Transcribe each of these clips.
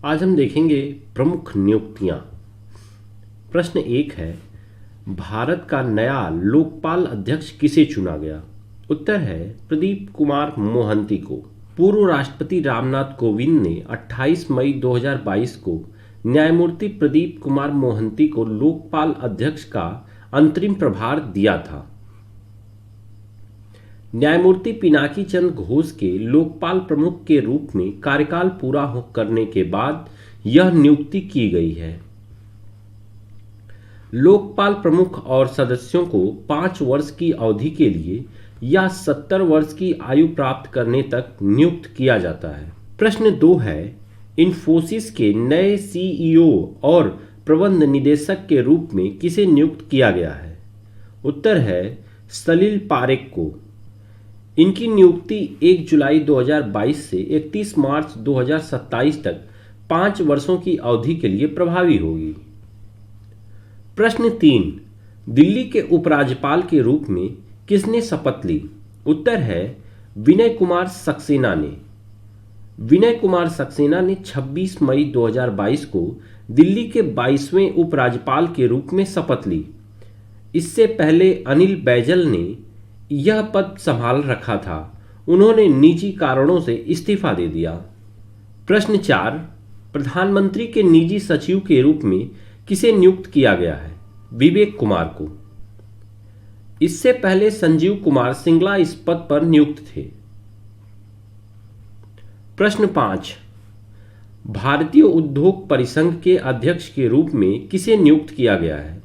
आज हम देखेंगे प्रमुख नियुक्तियां। प्रश्न 1 है, भारत का नया लोकपाल अध्यक्ष किसे चुना गया? उत्तर है प्रदीप कुमार मोहंती को। पूर्व राष्ट्रपति रामनाथ कोविंद ने 28 मई 2022 को न्यायमूर्ति प्रदीप कुमार मोहंती को लोकपाल अध्यक्ष का अंतरिम प्रभार दिया था। न्यायमूर्ति पिनाकी चंद्र घोष के लोकपाल प्रमुख के रूप में कार्यकाल पूरा करने के बाद यह नियुक्ति की गई है। लोकपाल प्रमुख और सदस्यों को 5 वर्ष की अवधि के लिए या 70 वर्ष की आयु प्राप्त करने तक नियुक्त किया जाता है। प्रश्न 2 है, इन्फोसिस के नए सीईओ और प्रबंध निदेशक के रूप में किसे नियुक्त किया गया है? उत्तर है सलिल पारेख को। इनकी नियुक्ति 1 जुलाई 2022 से 31 मार्च 2027 तक 5 वर्षों की अवधि के लिए प्रभावी होगी। प्रश्न 3, दिल्ली के उपराज्यपाल के रूप में किसने शपथ ली? उत्तर है विनय कुमार सक्सेना ने। विनय कुमार सक्सेना ने 26 मई 2022 को दिल्ली के 22वें उपराज्यपाल के रूप में शपथ ली। इससे पहले अनिल बैजल ने यह पद संभाल रखा था। उन्होंने निजी कारणों से इस्तीफा दे दिया। प्रश्न 4, प्रधानमंत्री के निजी सचिव के रूप में किसे नियुक्त किया गया है? विवेक कुमार को। इससे पहले संजीव कुमार सिंगला इस पद पर नियुक्त थे। प्रश्न 5, भारतीय उद्योग परिसंघ के अध्यक्ष के रूप में किसे नियुक्त किया गया है?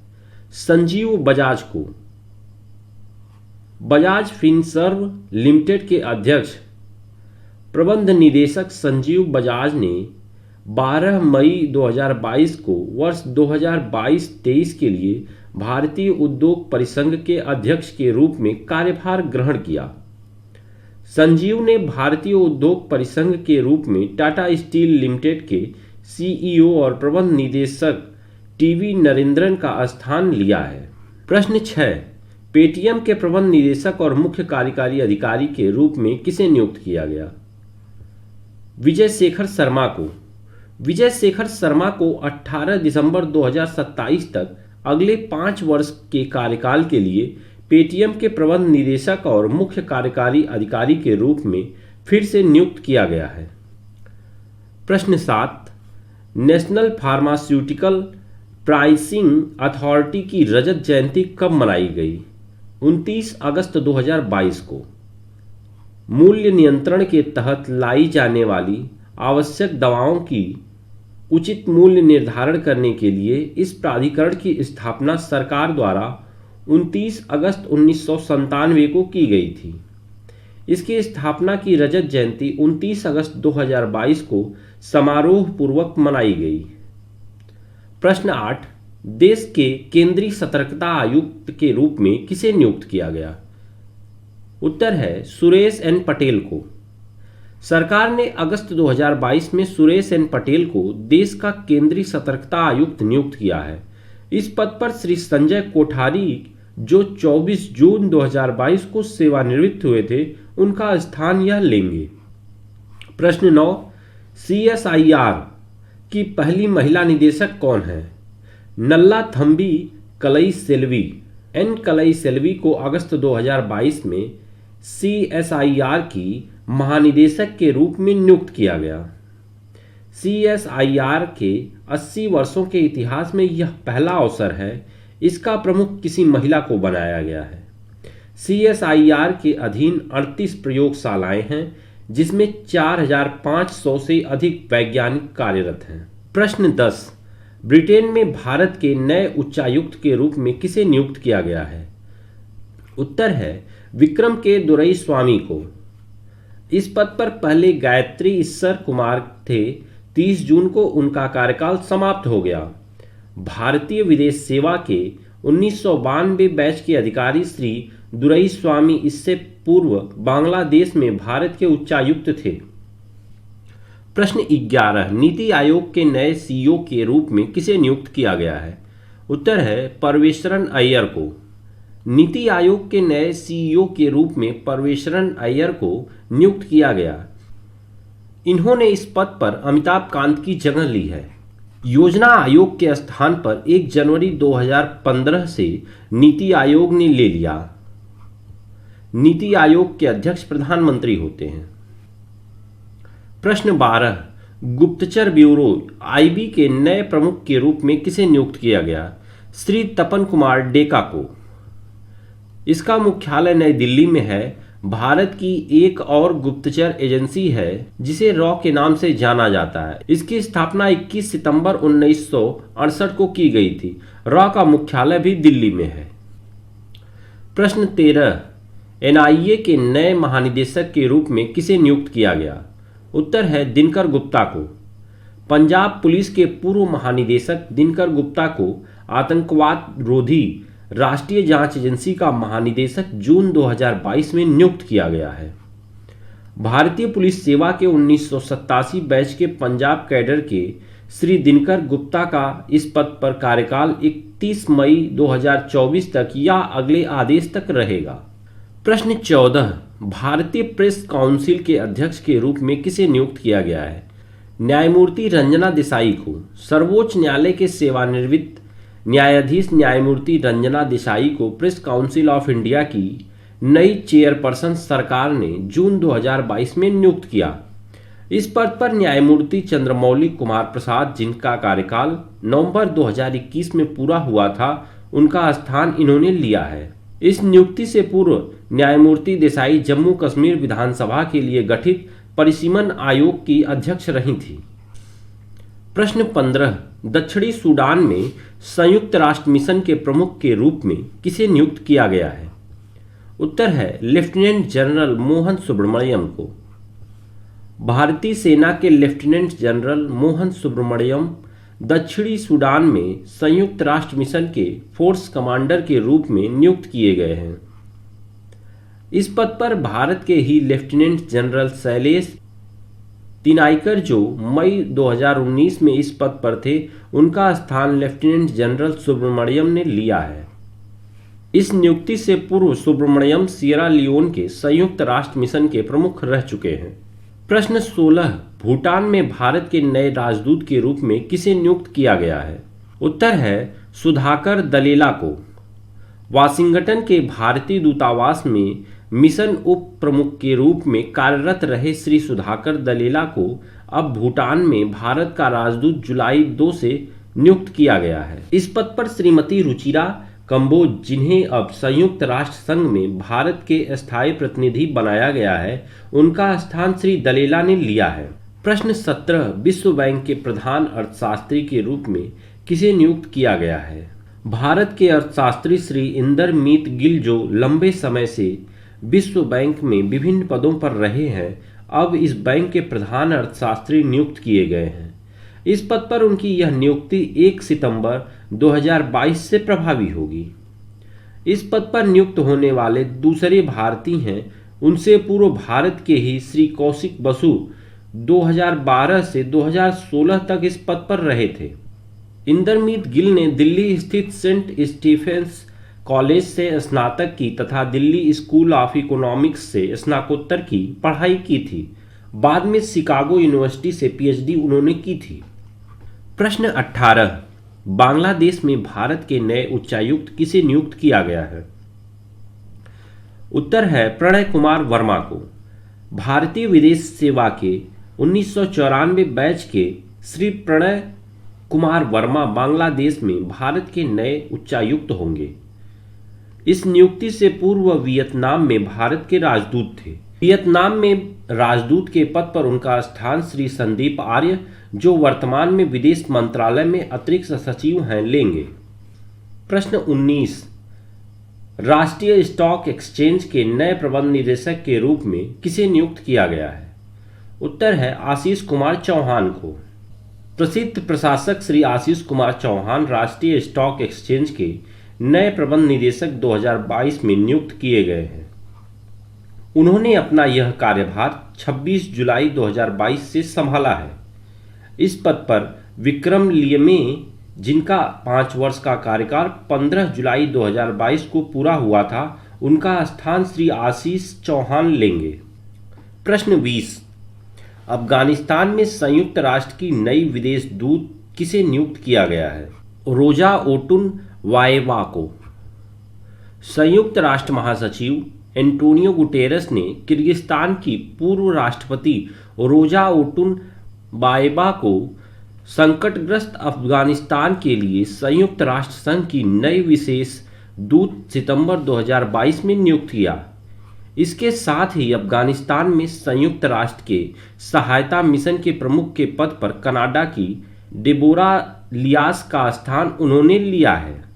संजीव बजाज को। बजाज फिनसर्व लिमिटेड के अध्यक्ष प्रबंध निदेशक संजीव बजाज ने 12 मई 2022 को वर्ष 2022-23 के लिए भारतीय उद्योग परिसंघ के अध्यक्ष के रूप में कार्यभार ग्रहण किया। संजीव ने भारतीय उद्योग परिसंघ के रूप में टाटा स्टील लिमिटेड के सीईओ और प्रबंध निदेशक टीवी नरेंद्रन का स्थान लिया है। प्रश्न 6, पेटीएम के प्रबंध निदेशक और मुख्य कार्यकारी अधिकारी के रूप में किसे नियुक्त किया गया? विजय शेखर शर्मा को। विजय शेखर शर्मा को 18 दिसंबर 2027 तक अगले 5 वर्ष के कार्यकाल के लिए पेटीएम के प्रबंध निदेशक और मुख्य कार्यकारी अधिकारी के रूप में फिर से नियुक्त किया गया है। प्रश्न 7, नेशनल फार्मास्यूटिकल प्राइसिंग अथॉरिटी की रजत जयंती कब मनाई गई? 29 अगस्त 2022 को। मूल्य नियंत्रण के तहत लाई जाने वाली आवश्यक दवाओं की उचित मूल्य निर्धारण करने के लिए इस प्राधिकरण की स्थापना सरकार द्वारा 29 अगस्त 1997 को की गई थी। इसकी स्थापना की रजत जयंती 29 अगस्त 2022 को समारोह पूर्वक मनाई गई। प्रश्न 8, देश के केंद्रीय सतर्कता आयुक्त के रूप में किसे नियुक्त किया गया? उत्तर है सुरेश एन पटेल को। सरकार ने अगस्त 2022 में सुरेश एन पटेल को देश का केंद्रीय सतर्कता आयुक्त नियुक्त किया है। इस पद पर श्री संजय कोठारी, जो 24 जून 2022 को सेवानिवृत्त हुए थे, उनका स्थान यह लेंगे। प्रश्न 9, CSIR की पहली महिला निदेशक कौन है? नल्ला थम्बी कलई सेल्वी। एन कलई सेल्वी को अगस्त 2022 में CSIR की महानिदेशक के रूप में नियुक्त किया गया। CSIR के 80 वर्षों के इतिहास में यह पहला अवसर है इसका प्रमुख किसी महिला को बनाया गया है। CSIR के अधीन 38 प्रयोगशालाएं हैं, जिसमें 4500 से अधिक वैज्ञानिक कार्यरत हैं। प्रश्न 10, ब्रिटेन में भारत के नए उच्चायुक्त के रूप में किसे नियुक्त किया गया है? उत्तर है विक्रम के दुरईस्वामी को। इस पद पर पहले गायत्री ईश्वर कुमार थे। 30 जून को उनका कार्यकाल समाप्त हो गया। भारतीय विदेश सेवा के 1992 बैच के अधिकारी श्री दुरईस्वामी इससे पूर्व बांग्लादेश में भारत के उच्चायुक्त थे। प्रश्न 11, नीति आयोग के नए सीईओ के रूप में किसे नियुक्त किया गया है? उत्तर है परवेशरन अय्यर को। नीति आयोग के नए सीईओ के रूप में परवेशरन अय्यर को नियुक्त किया गया। इन्होंने इस पद पर अमिताभ कांत की जगह ली है। योजना आयोग के स्थान पर 1 जनवरी 2015 से नीति आयोग ने ले लिया। नीति आयोग के अध्यक्ष प्रधानमंत्री होते हैं। प्रश्न 12, गुप्तचर ब्यूरो आईबी के नए प्रमुख के रूप में किसे नियुक्त किया गया? श्री तपन कुमार डेका को। इसका मुख्यालय नई दिल्ली में है। भारत की एक और गुप्तचर एजेंसी है जिसे रॉ के नाम से जाना जाता है। इसकी स्थापना 21 सितंबर 1968 को की गई थी। रॉ का मुख्यालय भी दिल्ली में है। प्रश्न 13, एनआईए के नए महानिदेशक के रूप में किसे नियुक्त किया गया? उत्तर है दिनकर गुप्ता को। पंजाब पुलिस के पूर्व महानिदेशक दिनकर गुप्ता को आतंकवाद रोधी राष्ट्रीय जांच एजेंसी का महानिदेशक जून 2022 में नियुक्त किया गया है। भारतीय पुलिस सेवा के 1987 बैच के पंजाब कैडर के श्री दिनकर गुप्ता का इस पद पर कार्यकाल 31 मई 2024 तक या अगले आदेश तक रहेगा। प्रश्न 14, भारतीय प्रेस काउंसिल के अध्यक्ष के रूप में किसे नियुक्त किया गया है? न्यायमूर्ति रंजना देसाई को। सर्वोच्च न्यायालय के सेवानिवृत्त न्यायाधीश न्यायमूर्ति रंजना देसाई को प्रेस काउंसिल ऑफ इंडिया की नई चेयरपर्सन सरकार ने जून 2022 में नियुक्त किया। इस पद पर न्यायमूर्ति चंद्रमौली कुमार प्रसाद, जिनका कार्यकाल नवंबर 2021 में पूरा हुआ था, उनका स्थान इन्होंने लिया है। इस नियुक्ति से पूर्व न्यायमूर्ति देसाई जम्मू कश्मीर विधानसभा के लिए गठित परिसीमन आयोग की अध्यक्ष रही थी। प्रश्न 15, दक्षिणी सूडान में संयुक्त राष्ट्र मिशन के प्रमुख के रूप में किसे नियुक्त किया गया है? उत्तर है लेफ्टिनेंट जनरल मोहन सुब्रमण्यम को। भारतीय सेना के लेफ्टिनेंट जनरल मोहन सुब्रमण्यम दक्षिणी सूडान में संयुक्त राष्ट्र मिशन के फोर्स कमांडर के रूप में नियुक्त किए गए हैं। इस पद पर भारत के ही लेफ्टिनेंट जनरल शैलेश तिनाइकर, जो मई 2019 में इस पद पर थे, उनका स्थान लेफ्टिनेंट जनरल सुब्रमण्यम ने लिया है। इस नियुक्ति से पूर्व सुब्रमण्यम सियरा लियोन के संयुक्त राष्ट्र मिशन के प्रमुख रह चुके हैं। प्रश्न 16, भूटान में भारत के नए राजदूत के रूप में किसे नियुक्त किया गया है? उत्तर है सुधाकर दलेला को। वाशिंगटन के भारतीय दूतावास में मिशन उप प्रमुख के रूप में कार्यरत रहे श्री सुधाकर दलेला को अब भूटान में भारत का राजदूत जुलाई 2 से नियुक्त किया गया है। इस पद पर श्रीमती रुचिरा कंबोज, जिन्हें अब संयुक्त राष्ट्र संघ में भारत के अस्थायी प्रतिनिधि बनाया गया है, उनका स्थान श्री दलेला ने लिया है। प्रश्न 17, विश्व बैंक के प्रधान अर्थशास्त्री के रूप में किसे नियुक्त किया गया है? भारत के अर्थशास्त्री श्री इंदरमीत गिल, जो लंबे समय से विश्व बैंक में विभिन्न पदों पर रहे हैं, अब इस बैंक के प्रधान अर्थशास्त्री नियुक्त किए गए हैं। इस पद पर उनकी यह नियुक्ति 1 सितंबर 2022 से प्रभावी होगी। इस पद पर नियुक्त होने वाले दूसरे भारतीय हैं उनसे पूर्व भारत के ही श्री कौशिक बसु 2012 से 2016 तक इस पद पर रहे थे। इंदरमीत गिल ने दिल्ली स्थित सेंट स्टीफेंस कॉलेज से स्नातक की तथा दिल्ली स्कूल ऑफ इकोनॉमिक्स से स्नातकोत्तर की पढ़ाई की थी। बाद में शिकागो यूनिवर्सिटी से पीएचडी उन्होंने की थी। प्रश्न 18, बांग्लादेश में भारत के नए उच्चायुक्त किसे नियुक्त किया गया है? उत्तर है प्रणय कुमार वर्मा को। भारतीय विदेश सेवा के 1994 बैच के श्री प्रणय कुमार वर्मा बांग्लादेश में भारत के नए उच्चायुक्त होंगे। इस नियुक्ति से पूर्व वियतनाम में भारत के राजदूत थे। वियतनाम में राजदूत के पद पर उनका स्थान श्री संदीप आर्य, जो वर्तमान में विदेश मंत्रालय में अतिरिक्त सचिव हैं, लेंगे। प्रश्न 19, राष्ट्रीय स्टॉक एक्सचेंज के नए प्रबंध निदेशक के रूप में किसे नियुक्त किया गया है? उत्तर है आशीष कुमार चौहान को। प्रसिद्ध प्रशासक श्री आशीष कुमार चौहान राष्ट्रीय स्टॉक एक्सचेंज के नए प्रबंध निदेशक 2022 में नियुक्त किए गए हैं। उन्होंने अपना यह कार्यभार 26 जुलाई 2022 से संभाला है। इस पद पर विक्रम लियमे, जिनका 5 वर्ष का कार्यकाल 15 जुलाई 2022 को पूरा हुआ था, उनका स्थान श्री आशीष चौहान लेंगे। प्रश्न 20, अफगानिस्तान में संयुक्त राष्ट्र की नई विदेश दूत किसे नियुक्त किया गया है? रोजा ओटुनवाएवा को। संयुक्त राष्ट्र महासचिव एंटोनियो गुटेरेस ने किर्गिस्तान की पूर्व राष्ट्रपति रोजा ओटुनबाएवा को संकटग्रस्त अफगानिस्तान के लिए संयुक्त राष्ट्र संघ की नई विशेष दूत सितंबर 2022 में नियुक्त किया। इसके साथ ही अफगानिस्तान में संयुक्त राष्ट्र के सहायता मिशन के प्रमुख के पद पर कनाडा की डेबोरा लियास का स्थान उन्होंने लिया है।